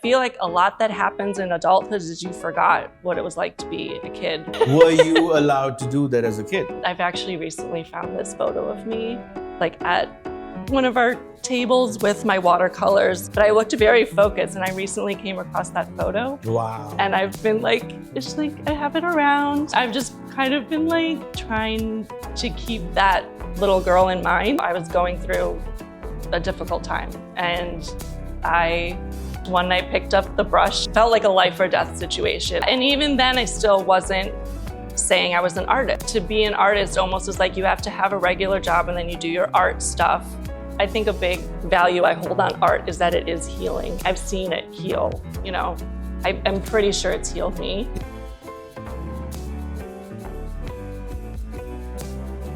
feel like a lot that happens in adulthood is you forgot what it was like to be a kid. Were you allowed to do that as a kid? I've actually recently found this photo of me like at one of our tables with my watercolors, but I looked very focused and I recently came across that photo. Wow. And I've been like, it's like I have it around. I've just kind of been like trying to keep that little girl in mind. I was going through a difficult time and one night picked up the brush, felt like a life or death situation. And even then I still wasn't saying I was an artist. To be an artist almost is like you have to have a regular job and then you do your art stuff. I think a big value I hold on art is that it is healing. I've seen it heal, you know. I'm pretty sure it's healed me.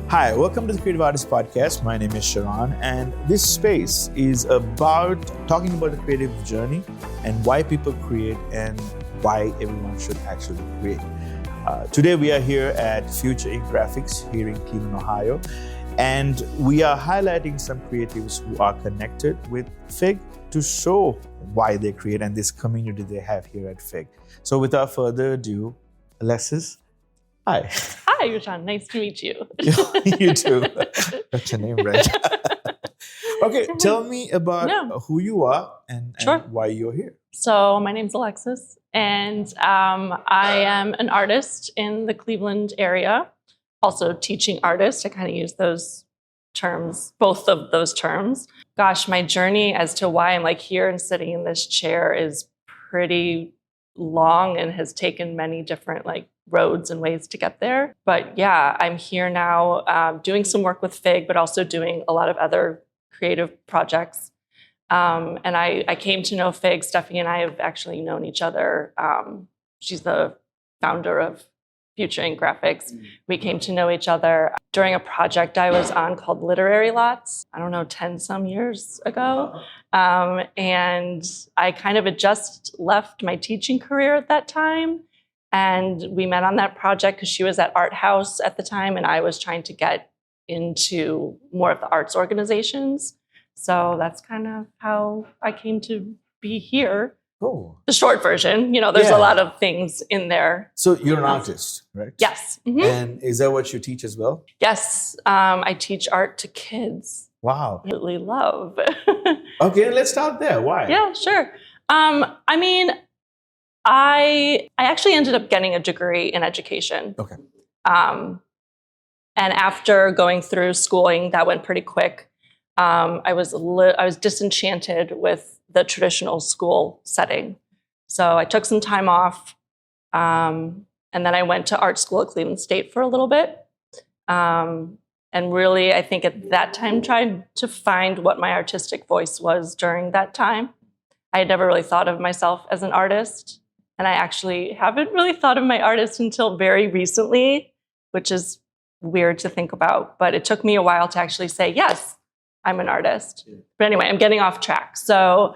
Hi, welcome to the Creative Odyssey Podcast. My name is Sheran, and this space is about talking about the creative journey and why people create and why everyone should actually create. Today we are here at Future Ink Graphics here in Cleveland, Ohio, and we are highlighting some creatives who are connected with FIG to show why they create and this community they have here at FIG. So without further ado, Alexis, hi. Hi, Yushan. Nice to meet you. You too. Got your name right. Okay, tell me about who you are and why you're here. So my name's Alexis, and I am an artist in the Cleveland area, also teaching artist. I kind of use those terms, both of those terms. Gosh, my journey as to why I'm like here and sitting in this chair is pretty long and has taken many different like roads and ways to get there. But yeah, I'm here now doing some work with FIG, but also doing a lot of other creative projects. And I came to know FIG. Stephanie and I have actually known each other. She's the founder of Future Ink Graphics. We came to know each other during a project I was on called Literary Lots, 10 some years ago. And I kind of had just left my teaching career at that time. And we met on that project because she was at Art House at the time, and I was trying to get into more of the arts organizations. So that's kind of how I came to be here. Cool. The short version, there's a lot of things in there. So you're an artist, right? Yes. Mm-hmm. And is that what you teach as well? Yes. I teach art to kids. Wow. I really love. Okay, let's start there. Why? Yeah, sure. I actually ended up getting a degree in education. Okay. And after going through schooling, that went pretty quick. I was disenchanted with the traditional school setting. So I took some time off. And then I went to art school at Cleveland State for a little bit. And really, I think at that time, tried to find what my artistic voice was during that time. I had never really thought of myself as an artist. And I actually haven't really thought of my artist until very recently, which is weird to think about. But it took me a while to actually say, yes, I'm an artist. Yeah. But anyway, I'm getting off track. So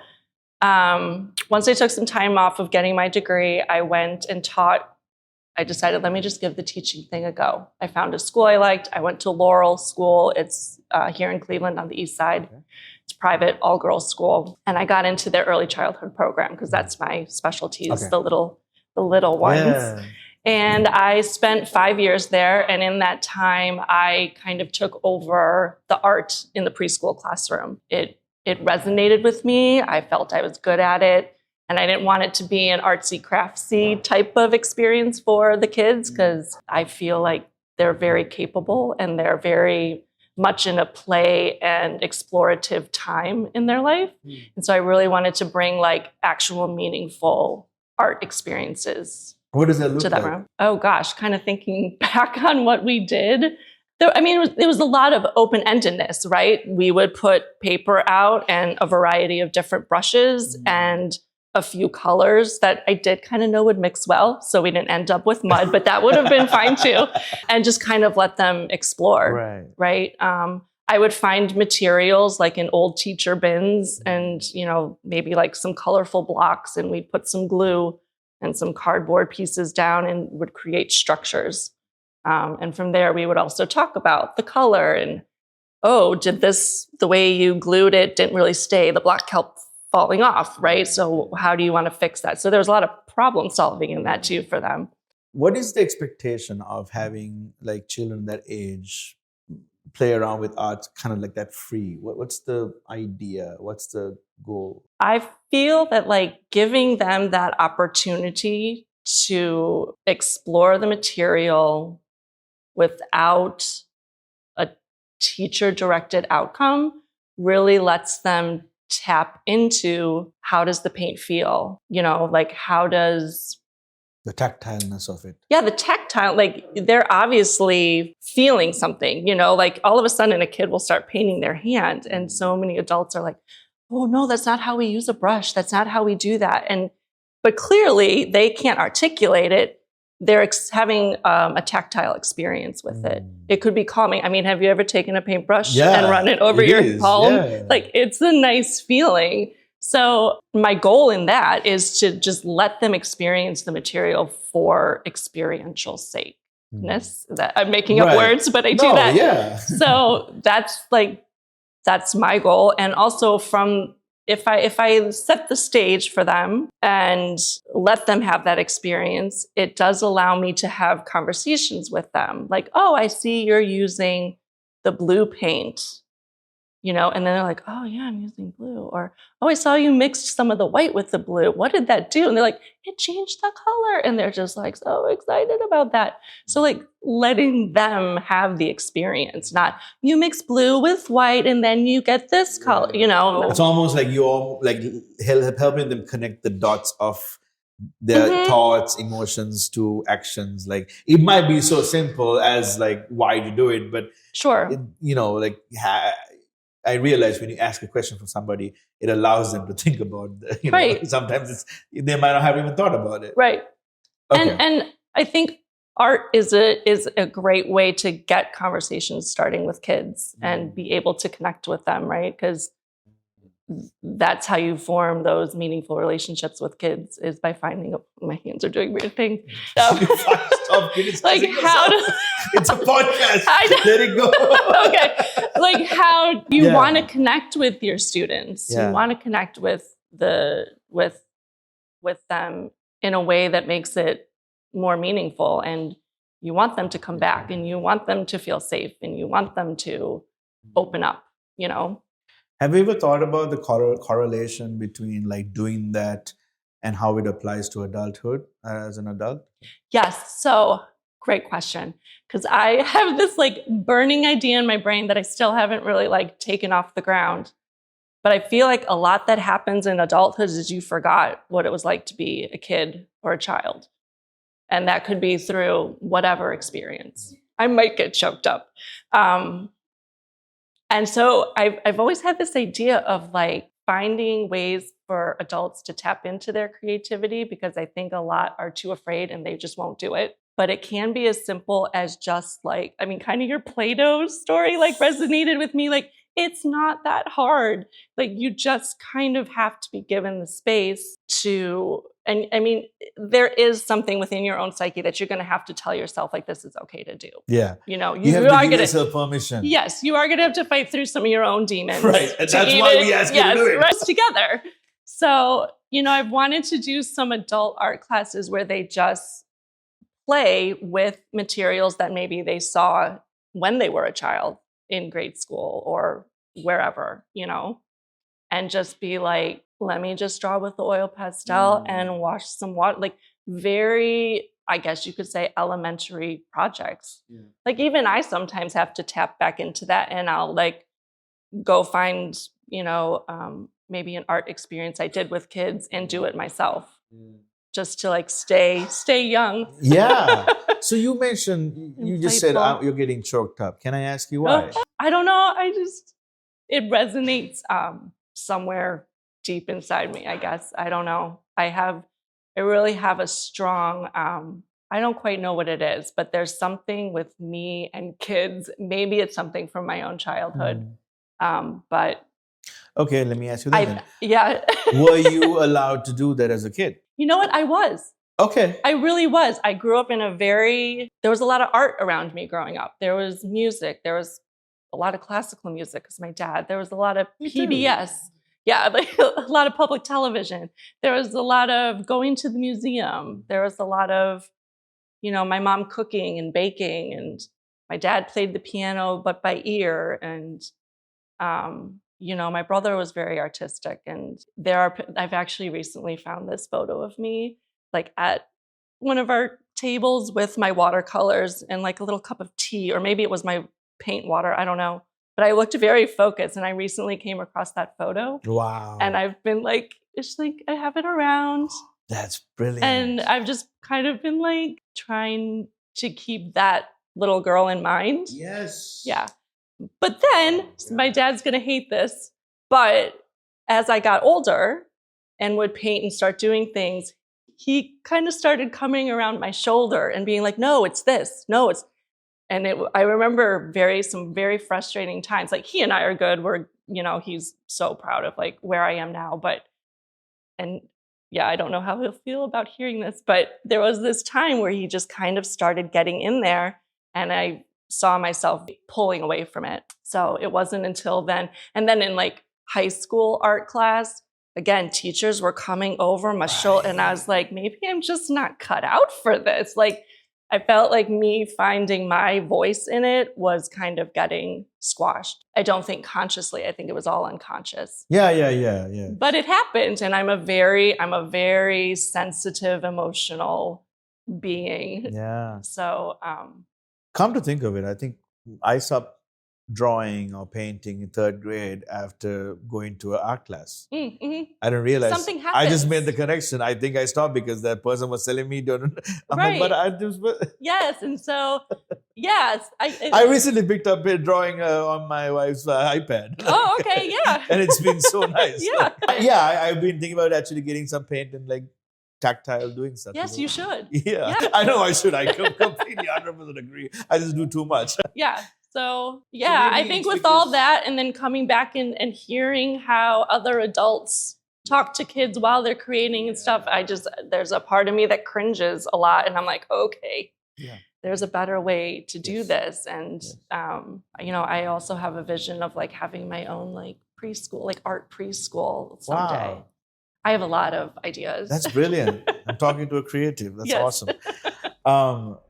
once I took some time off of getting my degree, I went and taught. I decided, let me just give the teaching thing a go. I found a school I liked. I went to Laurel School. It's here in Cleveland on the east side. Okay. It's private, all-girls school. And I got into their early childhood program because that's my specialty, is the little ones. Yeah. And I spent 5 years there. And in that time, I kind of took over the art in the preschool classroom. It resonated with me. I felt I was good at it. And I didn't want it to be an artsy, craftsy type of experience for the kids because I feel like they're very capable and they're very much in a play and explorative time in their life. And so I really wanted to bring like actual meaningful art experiences. What does that look to that like? room. Oh gosh, kind of thinking back on what we did. It was a lot of open-endedness, right? We would put paper out and a variety of different brushes and a few colors that I did kind of know would mix well. So we didn't end up with mud, but that would have been fine too. And just kind of let them explore, right? I would find materials like in old teacher bins and, maybe like some colorful blocks, and we'd put some glue and some cardboard pieces down and would create structures. And from there, we would also talk about the color and, the way you glued it didn't really stay. The block falling off, right? So how do you want to fix that? So there's a lot of problem solving in that too for them. What is the expectation of having like children that age play around with art kind of like that free? What's the idea? What's the goal? I feel that like giving them that opportunity to explore the material without a teacher-directed outcome really lets them tap into how does the paint feel? You know, like how does The tactileness of it. yeah, the tactile, like they're obviously feeling something, you know, like all of a sudden a kid will start painting their hand. And so many adults are like, oh no, that's not how we use a brush. That's not how we do that. But clearly they can't articulate it. They're having a tactile experience with it. It could be calming. I mean, have you ever taken a paintbrush and run it over your palm? Yeah. Like it's a nice feeling. So my goal in that is to just let them experience the material for experiential sake. That I'm making up words, but I do that. Yeah. So that's my goal. And also if I set the stage for them and let them have that experience, it does allow me to have conversations with them. Like, oh, I see you're using the blue paint, you know, and then they're like, oh yeah, I'm using blue. Or, oh, I saw you mixed some of the white with the blue. What did that do? And they're like, it changed the color. And they're just like so excited about that. So like letting them have the experience, not you mix blue with white and then you get this color, you know. It's almost like you're like helping them connect the dots of their thoughts, emotions to actions. Like it might be so simple as like why you do it, but sure, you know, like I realize when you ask a question from somebody, it allows them to think about, you know, sometimes they might not have even thought about it. Right. Okay. And I think art is a great way to get conversations starting with kids and be able to connect with them, right? Because that's how you form those meaningful relationships with kids is by finding my hands are doing weird things. Stop like how to, it's a podcast. Let it go. Okay. Like how you want to connect with your students. You want to connect with them in a way that makes it more meaningful, and you want them to come back and you want them to feel safe and you want them to open up, you know. Have you ever thought about the correlation between like doing that and how it applies to adulthood as an adult? Yes. So great question. Because I have this like burning idea in my brain that I still haven't really like taken off the ground. But I feel like a lot that happens in adulthood is you forgot what it was like to be a kid or a child. And that could be through whatever experience. I might get choked up. And so I've always had this idea of like finding ways for adults to tap into their creativity, because I think a lot are too afraid and they just won't do it. But it can be as simple as just like, I mean, kind of your Play-Doh story like resonated with me. Like, it's not that hard. Like, you just kind of have to be given the space to, and I mean, there is something within your own psyche that you're going to have to tell yourself, like, this is okay to do. Yeah. You know, you have to give yourself permission. Yes, you are going to have to fight through some of your own demons. Right. And that's why we ask you to do it. Rest together. So, you know, I've wanted to do some adult art classes where they just play with materials that maybe they saw when they were a child in grade school or wherever, you know, and just be like, let me just draw with the oil pastel and wash some water. Like very, I guess you could say, elementary projects. Yeah. Like even I sometimes have to tap back into that, and I'll like go find, you know, maybe an art experience I did with kids and do it myself. Just to like stay young. Yeah. So you mentioned, you just said you're getting choked up. Can I ask you why? I don't know. It resonates somewhere deep inside me, I guess. I don't know. I really have a strong, I don't quite know what it is, but there's something with me and kids. Maybe it's something from my own childhood. But okay, let me ask you that then. Yeah. Were you allowed to do that as a kid? You know what? I was. Okay. I really was. I grew up in there was a lot of art around me growing up. There was music. There was a lot of classical music because my dad. There was a lot of PBS. Yeah, like a lot of public television. There was a lot of going to the museum. There was a lot of, my mom cooking and baking, and my dad played the piano, but by ear. And, my brother was very artistic. And I've actually recently found this photo of me, like at one of our tables with my watercolors and like a little cup of tea, or maybe it was my paint water. I don't know. But I looked very focused, and I recently came across that photo. Wow. And I've been like, I have it around. That's brilliant. And I've just kind of been like trying to keep that little girl in mind. Yes. Yeah. But then my dad's going to hate this. But as I got older and would paint and start doing things, he kind of started coming around my shoulder and being like, no, it's this. No, it's. And I remember some very frustrating times. Like, he and I are good. He's so proud of like where I am now. I don't know how he'll feel about hearing this, but there was this time where he just kind of started getting in there, and I saw myself pulling away from it. So it wasn't until then. And then in like high school art class, again, teachers were coming over my shoulder, and I was like, maybe I'm just not cut out for this. Like, I felt like me finding my voice in it was kind of getting squashed. I don't think consciously. I think it was all unconscious. Yeah. But it happened, and I'm a very sensitive, emotional being. Yeah. So, come to think of it, I think I stopped drawing or painting in third grade after going to an art class. Mm-hmm. I didn't realize. Something happens. I just made the connection. I think I stopped because that person was telling me, don't. I'm right. like, but I just. Yes, and so, yes. I recently picked up a drawing on my wife's iPad. Oh, okay, yeah. And it's been so nice. Yeah. I've been thinking about actually getting some paint and like tactile doing stuff. Yes, you should. Yeah. I know I should. I completely 100% agree. I just do too much. Yeah. So, I think with all that, and then coming back and hearing how other adults talk to kids while they're creating and stuff, there's a part of me that cringes a lot. And I'm like, okay, there's a better way to do this. And, I also have a vision of like having my own like preschool, like art preschool someday. Wow. I have a lot of ideas. That's brilliant. I'm talking to a creative. That's awesome.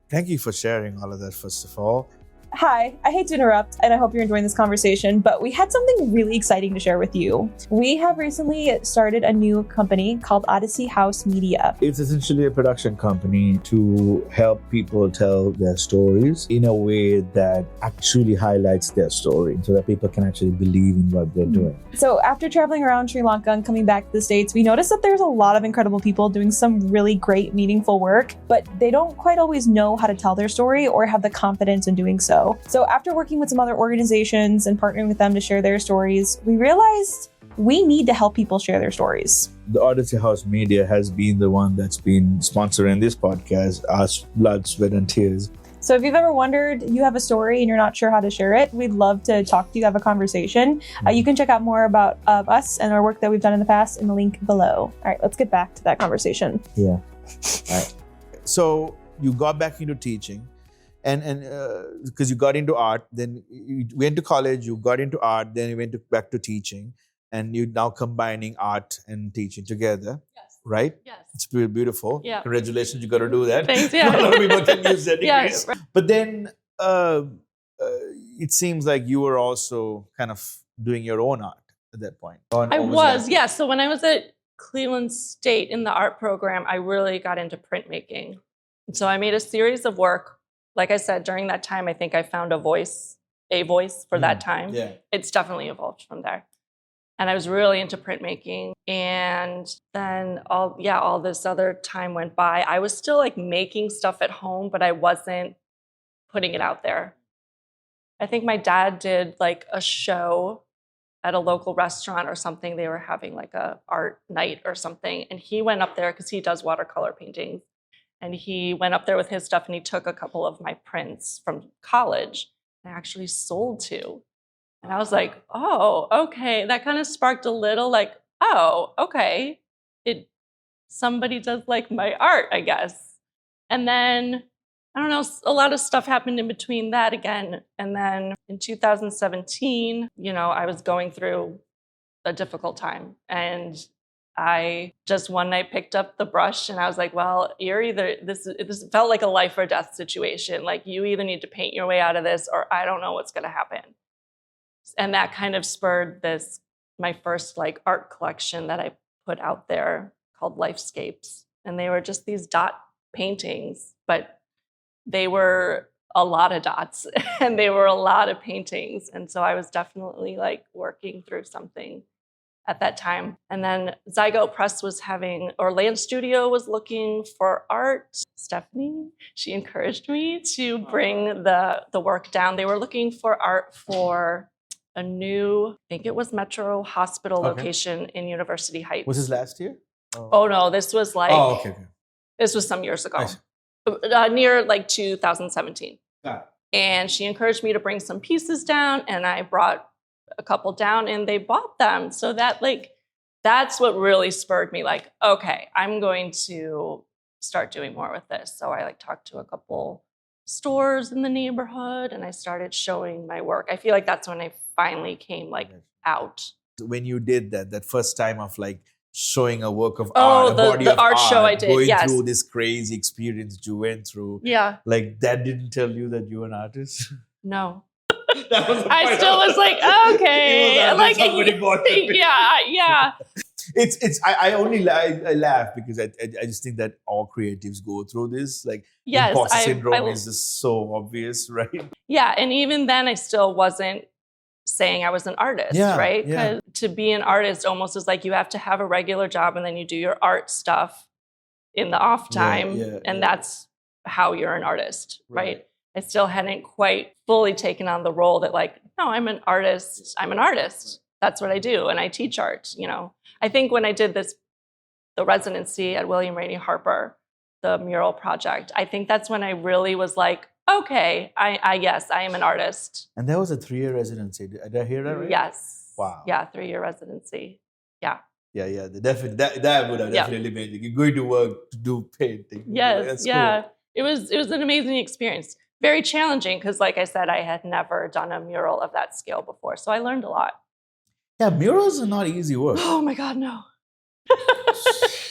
Thank you for sharing all of that, first of all. Hi, I hate to interrupt, and I hope you're enjoying this conversation, but we had something really exciting to share with you. We have recently started a new company called Odyssey House Media. It's essentially a production company to help people tell their stories in a way that actually highlights their story so that people can actually believe in what they're doing. So after traveling around Sri Lanka and coming back to the States, we noticed that there's a lot of incredible people doing some really great, meaningful work, but they don't quite always know how to tell their story or have the confidence in doing so. So after working with some other organizations and partnering with them to share their stories, we realized we need to help people share their stories. The Odyssey House Media has been the one that's been sponsoring this podcast, our blood, sweat, and tears. So if you've ever wondered, you have a story and you're not sure how to share it, we'd love to talk to you, have a conversation. You can check out more about us and our work that we've done in the past in the link below. All right, let's get back to that conversation. Yeah. All right. So you got back into teaching. And because you got into art, then you went to college, you got into art, then you went back to teaching, and you're now combining art and teaching together, right? Yes. It's pretty beautiful. Yeah. Congratulations, you got to do that. Thanks, yeah. Not a lot of people can use that degrees. Yes. But then it seems like you were also kind of doing your own art at that point. I was, yes. So when I was at Cleveland State in the art program, I really got into printmaking. And so I made a series of work. Like I said, during that time, I think I found a voice for that time. Yeah. It's definitely evolved from there. And I was really into printmaking. And then all this other time went by. I was still like making stuff at home, but I wasn't putting it out there. I think my dad did like a show at a local restaurant or something. They were having like a art night or something. And he went up there because he does watercolor paintings. And he went up there with his stuff and he took a couple of my prints from college and actually sold two. And I was like, oh, okay. That kind of sparked a little like, oh, okay. Somebody does like my art, I guess. And then, I don't know, a lot of stuff happened in between that again. And then in 2017, I was going through a difficult time. And I just one night picked up the brush and I was like, well, you're either, this felt like a life or death situation. Like you either need to paint your way out of this or I don't know what's going to happen. And that kind of spurred my first like art collection that I put out there called Lifescapes. And they were just these dot paintings, but they were a lot of dots and they were a lot of paintings. And so I was definitely like working through something at that time. And then Zygote Press Land Studio was looking for art. Stephanie, she encouraged me to bring the work down. They were looking for art for a new, I think it was Metro Hospital location in University Heights. Was this last year? Oh no, this was like, okay. This was some years ago, near like 2017. And she encouraged me to bring some pieces down and I brought a couple down and they bought them. So that's what really spurred me like, okay, I'm going to start doing more with this. So I like talked to a couple stores in the neighborhood and I started showing my work. I feel like that's when I finally came like out. When you did that first time of like showing a work of art, a body the of art show I did, going through this crazy experience you went through. Yeah. Like that didn't tell you that you were an artist? No. I still was like, okay. Like, yeah. I laugh because I just think that all creatives go through this. Like imposter syndrome is just so obvious, right? Yeah. And even then I still wasn't saying I was an artist, right? Because to be an artist almost is like you have to have a regular job and then you do your art stuff in the off time. And that's how you're an artist, right? I still hadn't quite fully taken on the role that like, no, I'm an artist. I'm an artist. That's what I do. And I teach art, I think when I did the residency at William Rainey Harper, the mural project, I think that's when I really was like, okay, yes, I am an artist. And that was a 3-year residency. Did I hear that right? Yes. Wow. Yeah, 3-year residency. Yeah. Yeah. That would have definitely made you. You're going to work to do painting. Yes. That's yeah. Cool. It was an amazing experience. Very challenging because, like I said, I had never done a mural of that scale before. So I learned a lot. Yeah, murals are not easy work. Oh my God, no.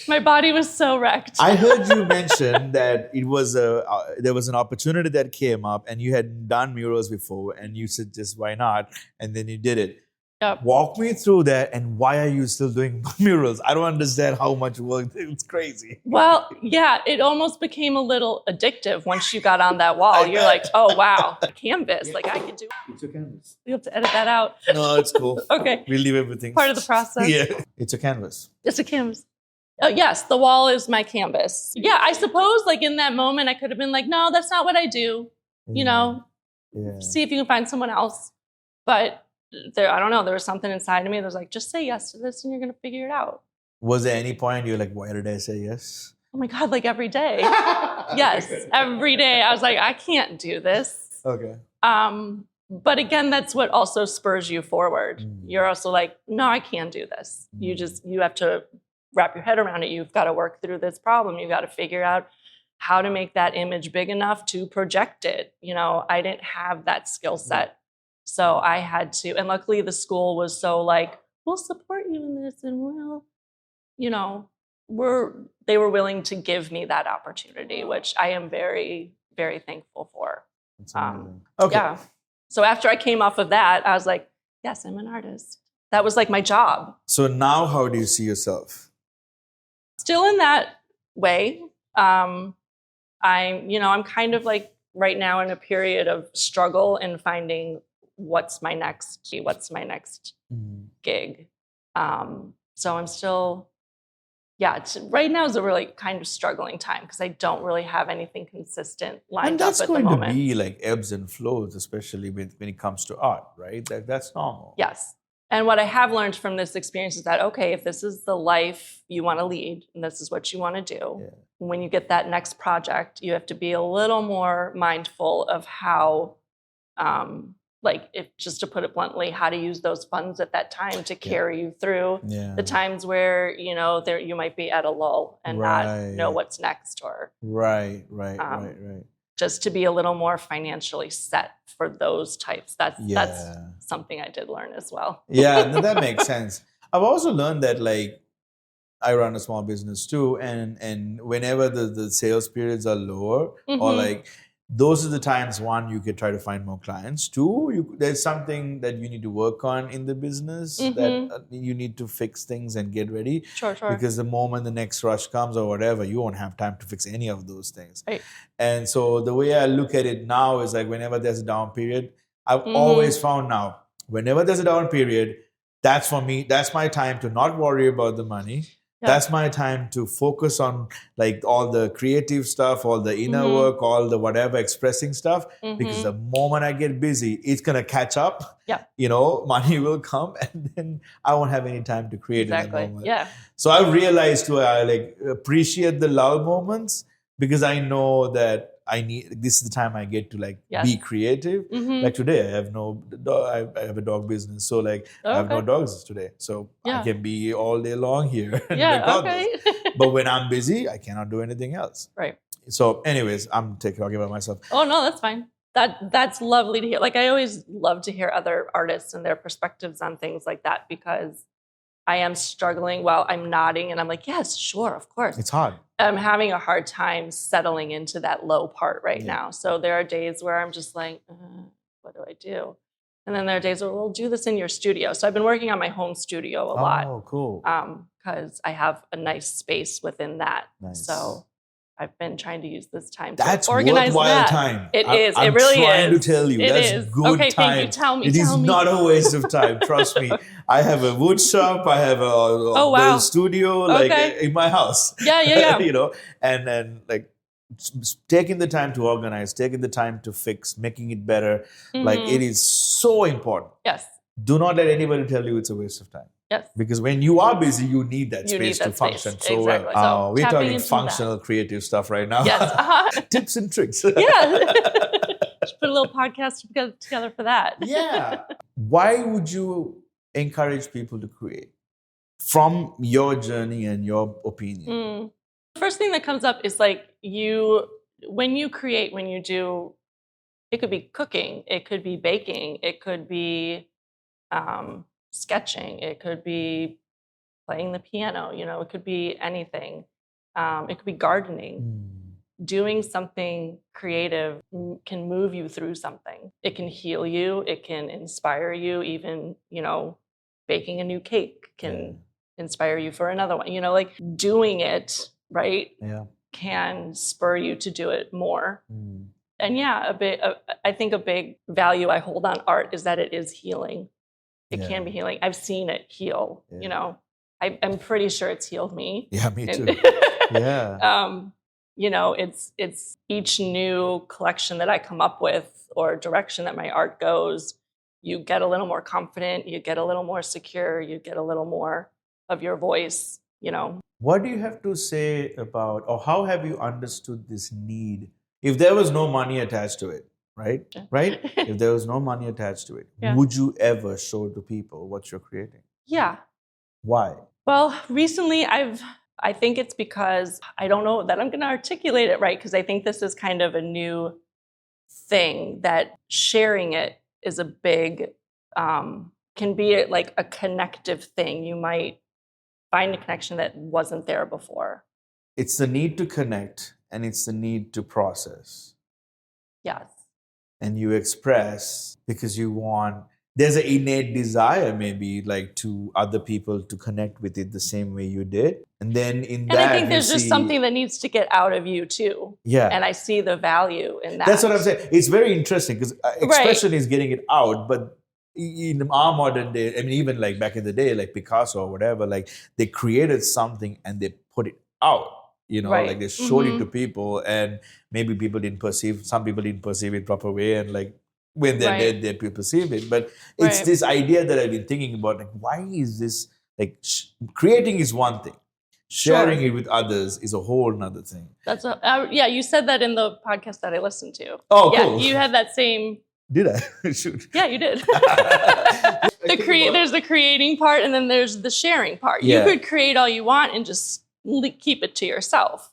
My body was so wrecked. I heard you mention that there was an opportunity that came up and you had done murals before and you said just why not? And then you did it. Yep. Walk me through that and why are you still doing murals? I don't understand how much work. It's crazy. Well, yeah, it almost became a little addictive once you got on that wall. You're like, oh, wow, a canvas. Like I could do. It's a canvas. You have to edit that out. No, it's cool. Okay. We'll leave everything. Part of the process. Yeah. It's a canvas. It's a canvas. Oh, yes, the wall is my canvas. Yeah, I suppose like in that moment, I could have been like, no, that's not what I do. See if you can find someone else. But I don't know, there was something inside of me that was like, just say yes to this and you're going to figure it out. Was there any point you're like, why did I say yes? Oh my God, like every day. Yes, every day. I was like, I can't do this. Okay. But again, that's what also spurs you forward. You're also like, no, I can do this. You have to wrap your head around it. You've got to work through this problem. You've got to figure out how to make that image big enough to project it. I didn't have that skill set. So I had to, and luckily the school was so like, we'll support you in this and they were willing to give me that opportunity, which I am very, very thankful for. Okay. Yeah. So after I came off of that, I was like, yes, I'm an artist. That was like my job. So now how do you see yourself? Still in that way. I'm kind of like right now in a period of struggle and finding what's my next gig. So I'm still, right now is a really kind of struggling time because I don't really have anything consistent lined up at the moment. And that's going to be like ebbs and flows, especially when it comes to art, right? That's normal. Yes. And what I have learned from this experience is that, okay, if this is the life you want to lead and this is what you want to do, when you get that next project, you have to be a little more mindful of how, just to put it bluntly, how to use those funds at that time to carry you through the times where, you might be at a lull and not know what's next or. Right. Just to be a little more financially set for those types. That's something I did learn as well. Yeah, no, that makes sense. I've also learned that like I run a small business too, and whenever the sales periods are lower, or like those are the times, one, you could try to find more clients. Two, there's something that you need to work on in the business that you need to fix things and get ready. Sure. Because the moment the next rush comes or whatever, you won't have time to fix any of those things. Right. And so the way I look at it now is like whenever there's a down period, I've always found now, whenever there's a down period, that's for me, that's my time to not worry about the money. Yeah. That's my time to focus on like all the creative stuff, all the inner work, all the whatever expressing stuff. Because the moment I get busy, it's going to catch up. Yeah. You know, money will come and then I won't have any time to create in that moment. Yeah. So I've realized to like appreciate the lull moments because I know that this is the time I get to like be creative. Like today, I have I have a dog business, so like I have no dogs today, so I can be all day long here. But when I'm busy, I cannot do anything else. Right. So, anyways, I'm talking about myself. Oh no, that's fine. That's lovely to hear. Like I always love to hear other artists and their perspectives on things like that because I am struggling while I'm nodding and I'm like, yes, sure, of course. It's hard. I'm having a hard time settling into that low part right now. So there are days where I'm just like, what do I do? And then there are days where we'll do this in your studio. So I've been working on my home studio a lot. Oh, cool. Because I have a nice space within that. Nice. So I've been trying to use this time that's to organize worthwhile that. time. It is. It really is. I'm trying to tell you. That's good okay, time. Thank you. Tell me. It is not a waste of time. Trust me. I have a wood shop. I have a studio like in my house. Yeah. You know, and then like taking the time to organize, taking the time to fix, making it better. Like it is so important. Yes. Do not let anybody tell you it's a waste of time. Yes. Because when you are busy, you need that space to function so exactly. well. We're talking functional, creative stuff right now. Yes. Tips and tricks. Yeah. Just put a little podcast together for that. Yeah. Why would you encourage people to create from your journey and your opinion? The first thing that comes up is like when you create, when you do, it could be cooking, it could be baking, it could be sketching, it could be playing the piano, it could be anything. It could be gardening. Doing something creative can move you through something. It can heal you. It can inspire you. Even, baking a new cake can inspire you for another one. Like doing it, right, can spur you to do it more. And I think a big value I hold on art is that it is healing. It can be healing. I've seen it heal, I'm pretty sure it's healed me. Yeah, me too. It's each new collection that I come up with or direction that my art goes, you get a little more confident, you get a little more secure, you get a little more of your voice, What do you have to say about, or how have you understood this need? If there was no money attached to it, right? If there was no money attached to it, would you ever show to people what you're creating? Yeah. Why? Well, recently I think it's because I don't know that I'm going to articulate it right, because I think this is kind of a new thing that sharing it is a big, can be like a connective thing. You might find a connection that wasn't there before. It's the need to connect and it's the need to process. Yes. And you express because there's an innate desire maybe like to other people to connect with it the same way you did. And then I think there's just something that needs to get out of you too. Yeah. And I see the value in that. That's what I'm saying. It's very interesting because expression is getting it out, but in our modern day, I mean, even like back in the day, like Picasso or whatever, like they created something and they put it out. Like they showed it to people and maybe some people didn't perceive it proper way. And like when they're dead, they perceive it. But it's this idea that I've been thinking about, like, why is this, like creating is one thing. Sharing it with others is a whole nother thing. That's you said that in the podcast that I listened to. Oh, yeah, cool. You had that same. Did I? Shoot. Yeah, you did. There's the creating part and then there's the sharing part. You could create all you want and just keep it to yourself.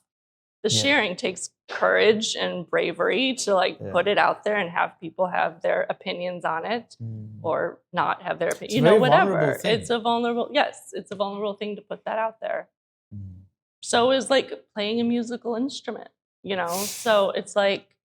The sharing takes courage and bravery to like Yeah. put it out there and have people have their opinions on it or not have their opinion, It's a very vulnerable whatever. thing. It's a vulnerable thing to put that out there. Mm. So is like playing a musical instrument, so it's like,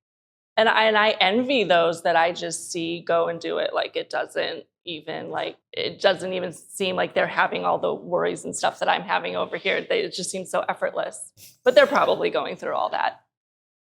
and I envy those that I just see go and do it. Like it doesn't even seem like they're having all the worries and stuff that I'm having over here. It just seems so effortless, but they're probably going through all that.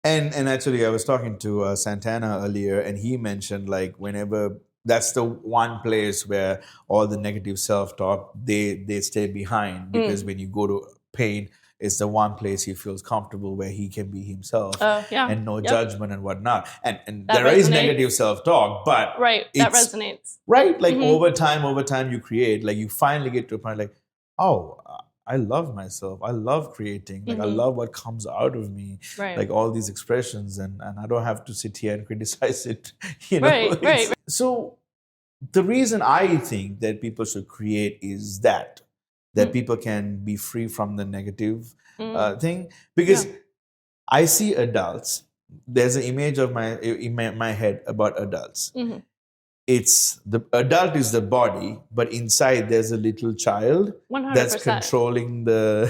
And actually, I was talking to Santana earlier, and he mentioned like whenever that's the one place where all the negative self-talk they stay behind, because when you go to paint, it's the one place he feels comfortable where he can be himself and no judgment and whatnot. And there is negative self-talk, but that resonates. Right, like over time you create, like you finally get to a point like, oh, I love myself. I love creating. Like I love what comes out of me. Right. Like all these expressions, and I don't have to sit here and criticize it. Right. So the reason I think that people should create is that people can be free from the negative thing. Because I see adults. There's an image of in my head about adults. It's the adult is the body, but inside there's a little child 100%. that's controlling the,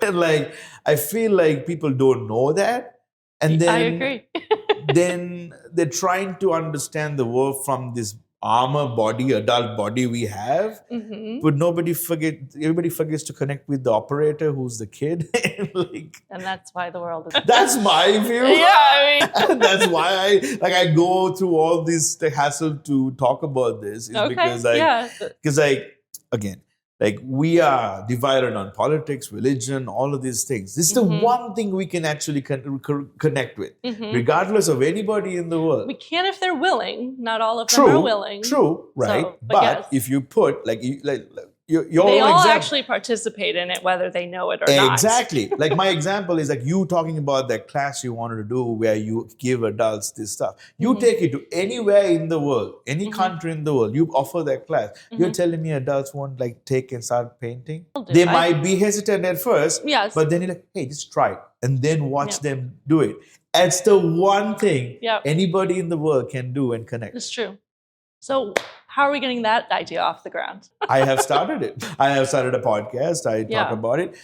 and like I feel like people don't know that, and then I agree. then they're trying to understand the world from this adult body we have, but everybody forgets to connect with the operator who's the kid. And that's why the world is. That's my view. Yeah, I mean. That's why I go through all this hassle to talk about this. Because again, like we are divided on politics, religion, all of these things. This is the one thing we can actually connect with, regardless of anybody in the world. We can if they're willing. Not all of them are willing. True, right? So, but yes. if you put your they all example, actually participate in it, whether they know it or not. Exactly. Like my example is like you talking about that class you wanted to do where you give adults this stuff. You take it to anywhere in the world, any country in the world, you offer that class. You're telling me adults won't like take and start painting? They might be hesitant at first, but then you're like, hey, just try it. And then watch them do it. It's the one thing anybody in the world can do and connect. It's true. So how are we getting that idea off the ground? I have started it. I have started a podcast. I talk about it.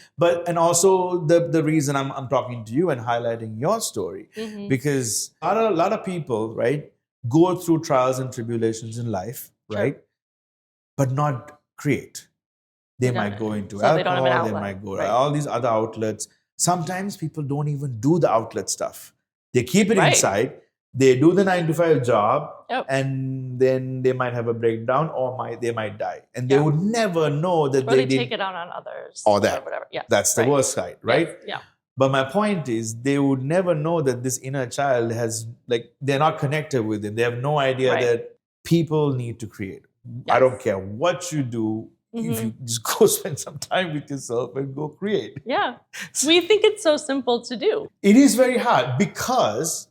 And also the reason I'm talking to you and highlighting your story, because a lot of people, right, go through trials and tribulations in life, right, but not create. They might go into alcohol. They might go to all these other outlets. Sometimes people don't even do the outlet stuff. They keep it inside. They do the 9-to-5 job, and then they might have a breakdown, or they might die, and they would never know that they take it out on others, or that. Or whatever. Yeah, that's the worst side, right? Yes. Yeah. But my point is, they would never know that this inner child has they're not connected with him. They have no idea that people need to create. Yes. I don't care what you do. If you just go spend some time with yourself and go create. Yeah, we think it's so simple to do. It is very hard, because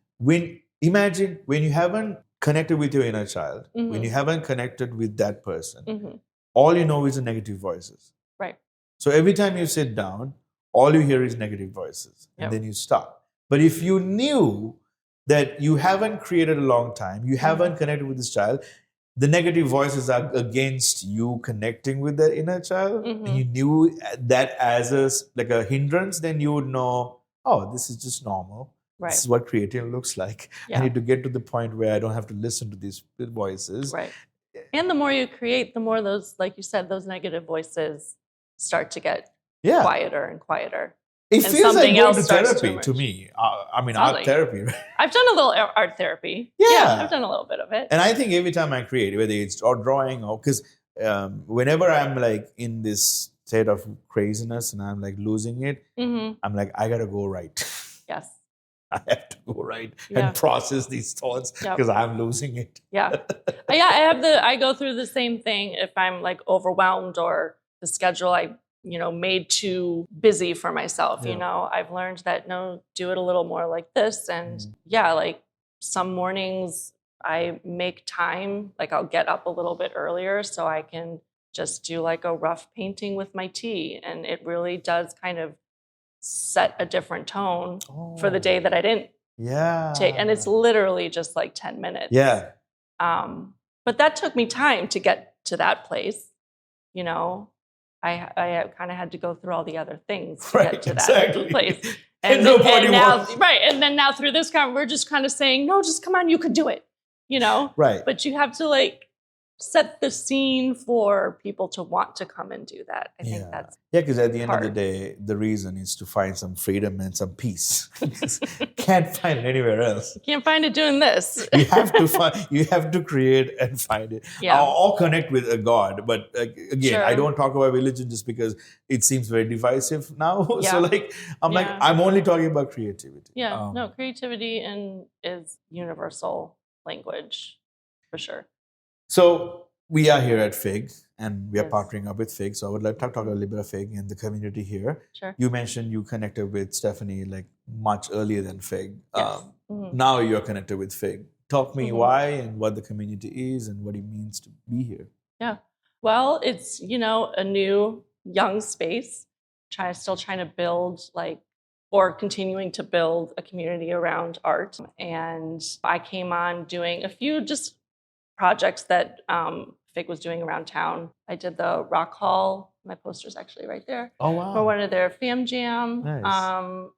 imagine when you haven't connected with your inner child, when you haven't connected with that person, all you know is the negative voices. Right. So every time you sit down, all you hear is negative voices, and then you stop. But if you knew that you haven't created a long time, you haven't connected with this child, the negative voices are against you connecting with that inner child, and you knew that as a hindrance, then you would know, oh, this is just normal. Right. This is what creating looks like. I need to get to the point where I don't have to listen to these voices. Right. And the more you create, the more those, like you said, those negative voices start to get quieter and quieter. It feels like going to therapy to me. Art therapy. Right? I've done a little art therapy. Yeah. I've done a little bit of it. And I think every time I create, whether it's drawing or because whenever I'm like in this state of craziness and I'm like losing it, I'm like, I got to go write. Yes. I have to go write and process these thoughts because I'm losing it. Yeah. I go through the same thing if I'm like overwhelmed or the schedule I made too busy for myself. I've learned that do it a little more like this. And like some mornings I make time, like I'll get up a little bit earlier so I can just do like a rough painting with my tea. And it really does kind of set a different tone for the day that I didn't Yeah. take. And it's literally just like 10 minutes. Yeah. But that took me time to get to that place. You know, I kind of had to go through all the other things to get to that place. And then now through this we're just kind of saying, no, just come on, you could do it. You know? Right. But you have to like set the scene for people to want to come and do that. I think that's because at the end hard. of the day, the reason is to find some freedom and some peace. Can't find it anywhere else. You can't find it doing this. You have to create and find it. Yeah. Or connect with a God. But again, Sure. I don't talk about religion just because it seems very divisive now. Yeah. So I'm only talking about creativity. Yeah, no, creativity is universal language for sure. So we are here at FIG and we are Yes. partnering up with FIG. So I would like to talk a little bit of FIG and the community here. Sure. You mentioned you connected with Stephanie like much earlier than FIG. Yes. Mhm. Now you're connected with FIG. Talk me Mhm. why and what the community is and what it means to be here. Yeah. Well, it's, a new young space. Still trying to build or continuing to build a community around art. And I came on doing a few just projects that FIG was doing around town. I did the Rock Hall. My poster's actually right there. Oh, wow. For one of their Fam Jam Nice.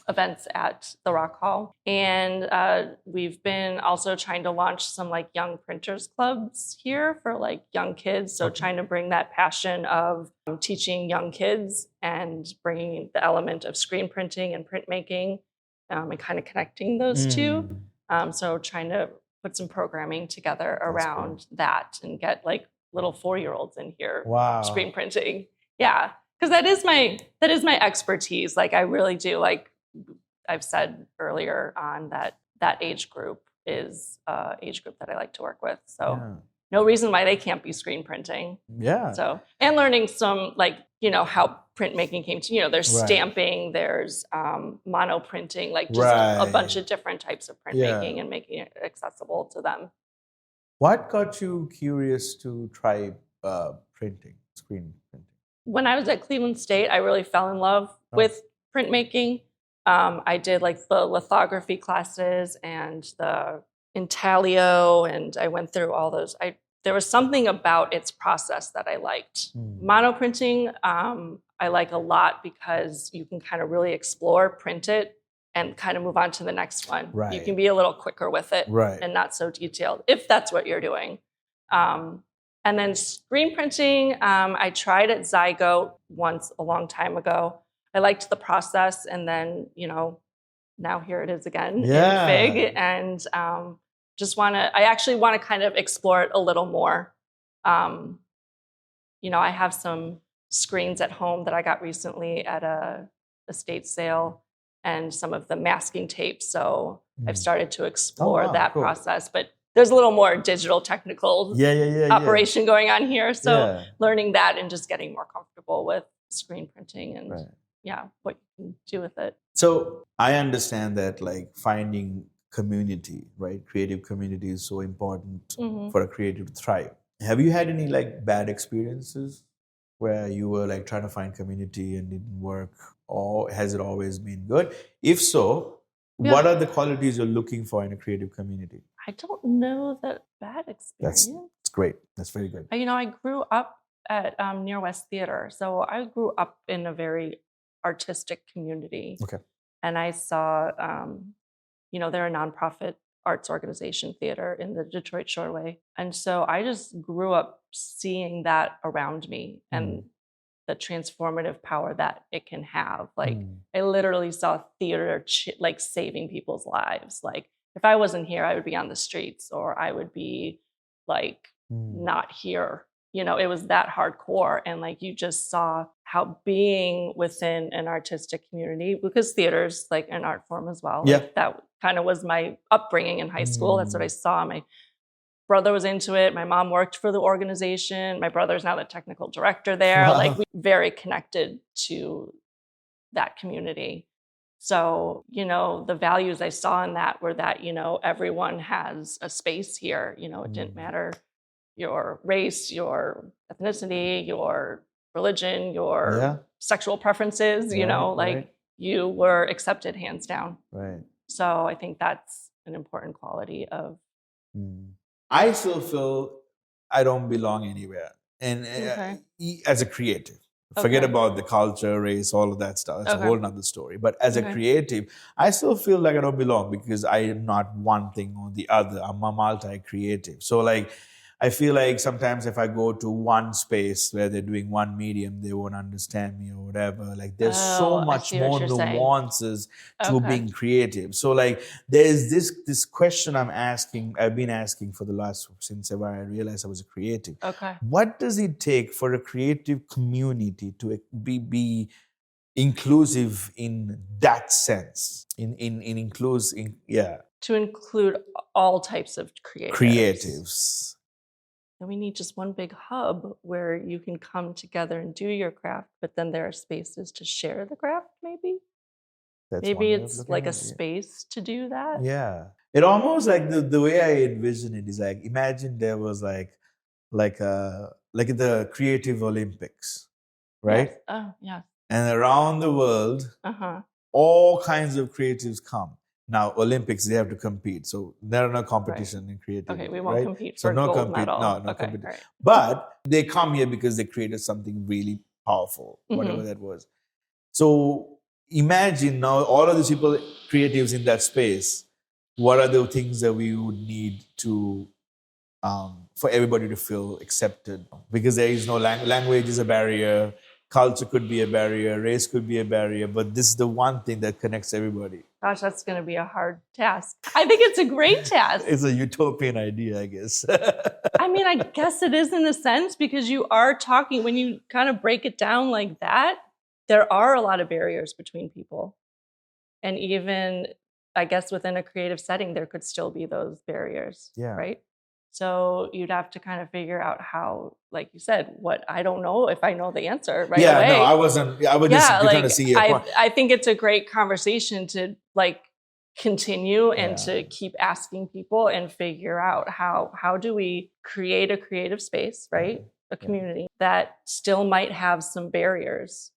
events at the Rock Hall. And we've been also trying to launch some young printers clubs here for young kids. So trying to bring that passion of teaching young kids and bringing the element of screen printing and printmaking and kind of connecting those two. So trying to put some programming together around that and get little 4-year-olds in here. Wow. Screen printing. Yeah. Because that is my expertise. I really do. I've said earlier on that age group is age group that I like to work with. So no reason why they can't be screen printing. Yeah. So, and learning some how printmaking came to, there's Right. stamping, there's mono printing, just Right. a bunch of different types of printmaking and making it accessible to them. What got you curious to try screen printing? When I was at Cleveland State, I really fell in love with printmaking. I did the lithography classes and the intaglio, and I went through all those. There was something about its process that I liked. Mono printing, I like a lot because you can kind of really explore, print it, and kind of move on to the next one. Right. You can be a little quicker with it Right. and not so detailed, if that's what you're doing. And then screen printing, I tried at Zygo once a long time ago. I liked the process, and then, now here it is again in FIG, and I actually want to kind of explore it a little more. I have some screens at home that I got recently at a estate sale and some of the masking tapes. So I've started to explore that cool. process, but there's a little more digital technical operation going on here. So learning that and just getting more comfortable with screen printing and what you can do with it. So I understand that finding community, right? Creative community is so important for a creative to thrive. Have you had any bad experiences where you were trying to find community and it didn't work, or has it always been good? If so, what are the qualities you're looking for in a creative community? I don't know that bad experience. That's great. That's very good. I grew up at Near West Theater, so I grew up in a very artistic community. Okay. And I saw, they're a nonprofit arts organization theater in the Detroit Shoreway. And so I just grew up seeing that around me and the transformative power that it can have. I literally saw theater saving people's lives. If I wasn't here, I would be on the streets, or I would be not here. It was that hardcore. And you just saw how being within an artistic community, because theater's an art form as well. That kind of was my upbringing in high school. That's what I saw. My brother was into it. My mom worked for the organization. My brother's now the technical director there. Wow. We very connected to that community. So, the values I saw in that were that, everyone has a space here. It didn't matter your race, your ethnicity, your religion, your sexual preferences, Right. you were accepted hands down. Right. So I think that's an important quality of. I still feel I don't belong anywhere. And as a creative, forget about the culture, race, all of that stuff. That's a whole nother story. But as a creative, I still feel like I don't belong because I am not one thing or the other. I'm a multi-creative. So like, I feel like sometimes if I go to one space where they're doing one medium, they won't understand me or whatever. Like there's so much more nuances to being creative. So like there's this question I've been asking for the last, since ever I realized I was a creative. Okay. What does it take for a creative community to be inclusive in that sense? To include all types of creatives. And we need just one big hub where you can come together and do your craft, but then there are spaces to share the craft, maybe? Maybe it's like a space to do that? Yeah. It almost like the way I envision it is like, imagine there was like the Creative Olympics, right? Yes. Oh, yeah. And around the world, all kinds of creatives come. Now, Olympics, they have to compete. So there are no competition in creativity. Okay, we won't compete for no gold medal. No competition. Right. But they come here because they created something really powerful, whatever that was. So imagine now all of these people, creatives in that space, what are the things that we would need to, for everybody to feel accepted? Because there is no language is a barrier, culture could be a barrier, race could be a barrier, but this is the one thing that connects everybody. Gosh, that's going to be a hard task. I think it's a great task. It's a utopian idea, I guess. I mean, I guess it is in a sense because you are talking, when you kind of break it down like that, there are a lot of barriers between people. And even, I guess, within a creative setting, there could still be those barriers, right? So you'd have to kind of figure out how, like you said, I don't know if I know the answer right away. No, I wasn't. I was just trying to see your point. I think it's a great conversation to like continue and to keep asking people and figure out how do we create a creative space, right? A community that still might have some barriers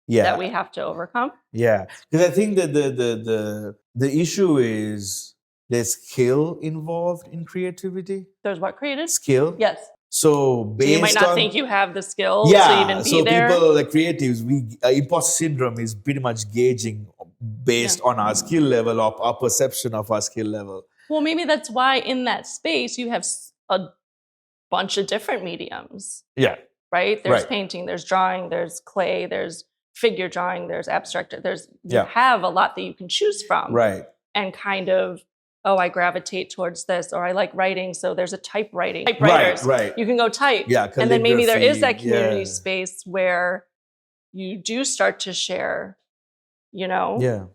that we have to overcome. Yeah, because I think that the issue is there's skill involved in creativity. There's what creative? Skill. Yes. So you might not think you have the skill to even be there. People like creatives, imposter syndrome is pretty much gauging based on our skill level or our perception of our skill level. Well, maybe that's why in that space you have a bunch of different mediums. Yeah. Right? There's painting, there's drawing, there's clay, there's figure drawing, there's abstract. You have a lot that you can choose from. Right. And kind of, I gravitate towards this, or I like writing, so there's a typewriters. Right. You can go type. Yeah, and then maybe there is that community space where you do start to share, Yeah.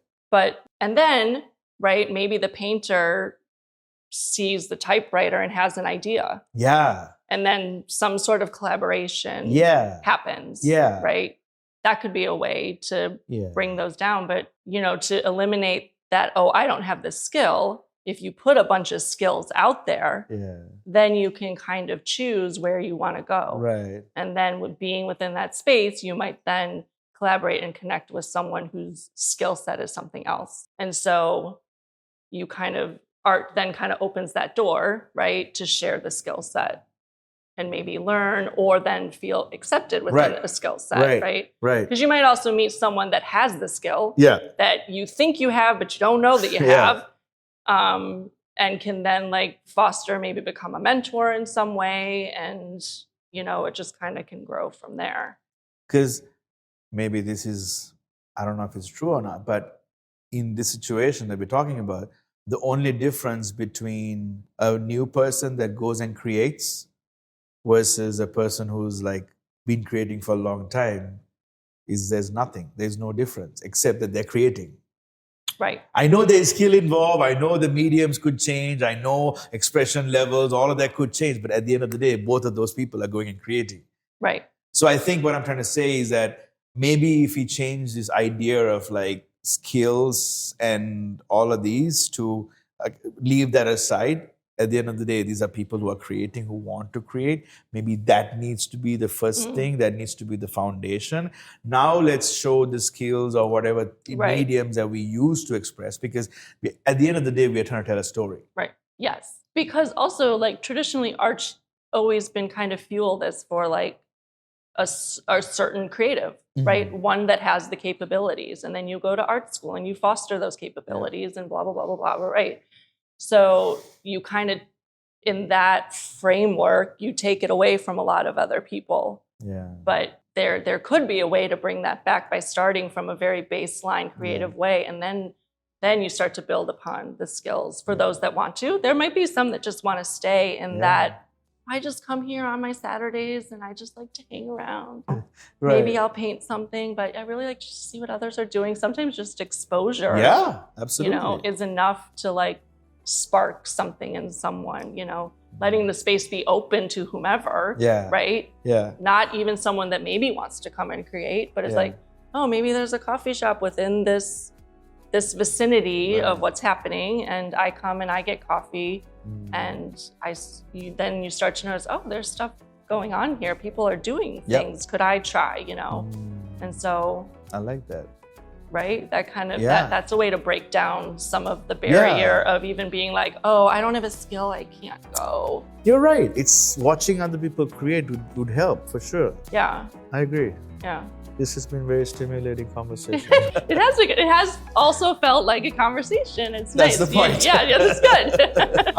And then, right, maybe the painter sees the typewriter and has an idea. Yeah. And then some sort of collaboration happens. Yeah. Right? That could be a way to bring those down. But, to eliminate that, I don't have the skill. If you put a bunch of skills out there, then you can kind of choose where you want to go. Right. And then with being within that space, you might then collaborate and connect with someone whose skill set is something else. And so you art then kind of opens that door, right, to share the skill set and maybe learn or then feel accepted within a skill set, right? Right. Because you might also meet someone that has the skill that you think you have, but you don't know that you have. And can then foster, maybe become a mentor in some way. And, it just kind of can grow from there. Because maybe this is, I don't know if it's true or not, but in this situation that we're talking about, the only difference between a new person that goes and creates versus a person who's been creating for a long time is there's nothing. There's no difference except that they're creating. Right. I know there's skill involved. I know the mediums could change. I know expression levels, all of that could change. But at the end of the day, both of those people are going and creating. Right. So I think what I'm trying to say is that maybe if we change this idea of skills and all of these to leave that aside at the end of the day, these are people who are creating, who want to create. Maybe that needs to be the first thing, that needs to be the foundation. Now let's show the skills or whatever mediums that we use to express, because at the end of the day, we are trying to tell a story. Right. Yes. Because also, like, traditionally, art's always been kind of fueled as for like a certain creative, right? One that has the capabilities, and then you go to art school and you foster those capabilities and blah, blah, blah, blah, blah, right? So you kind of, in that framework, you take it away from a lot of other people. Yeah. But there could be a way to bring that back by starting from a very baseline creative way, and then you start to build upon the skills for those that want to. There might be some that just want to stay in that, I just come here on my Saturdays and I just like to hang around. Maybe I'll paint something, but I really like to see what others are doing. Sometimes just exposure, absolutely, is enough to like spark something in someone, letting the space be open to whomever, right? Yeah. Not even someone that maybe wants to come and create, but it's like, oh, maybe there's a coffee shop within this vicinity of what's happening, and I come and I get coffee, and then you start to notice, oh, there's stuff going on here. People are doing things. Could I try, And so I like that. Right? That kind of, that's a way to break down some of the barrier of even being like, oh, I don't have a skill, I can't go. You're right. It's watching other people create would help, for sure. Yeah. I agree. Yeah. This has been a very stimulating conversation. It has also felt like a conversation. It's That's nice. the point. Yeah, that's good.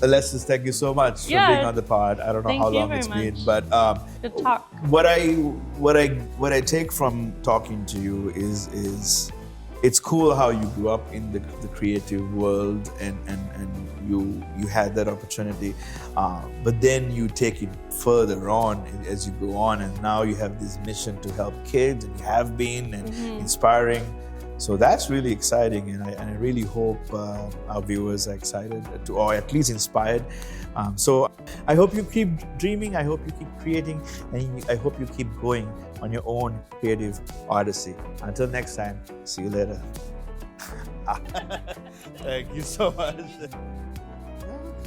Alexis, thank you so much for being on the pod. I don't know how long it's been, but good talk. What I take from talking to you is it's cool how you grew up in the creative world and you had that opportunity, but then you take it further on as you go on, and now you have this mission to help kids, and you have been and inspiring. So that's really exciting, and I really hope our viewers are excited or at least inspired. So I hope you keep dreaming, I hope you keep creating, and I hope you keep going on your own creative odyssey. Until next time, see you later. Thank you so much.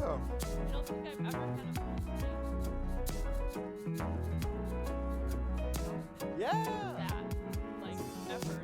Welcome. I don't think I've ever Yeah. that, like, ever.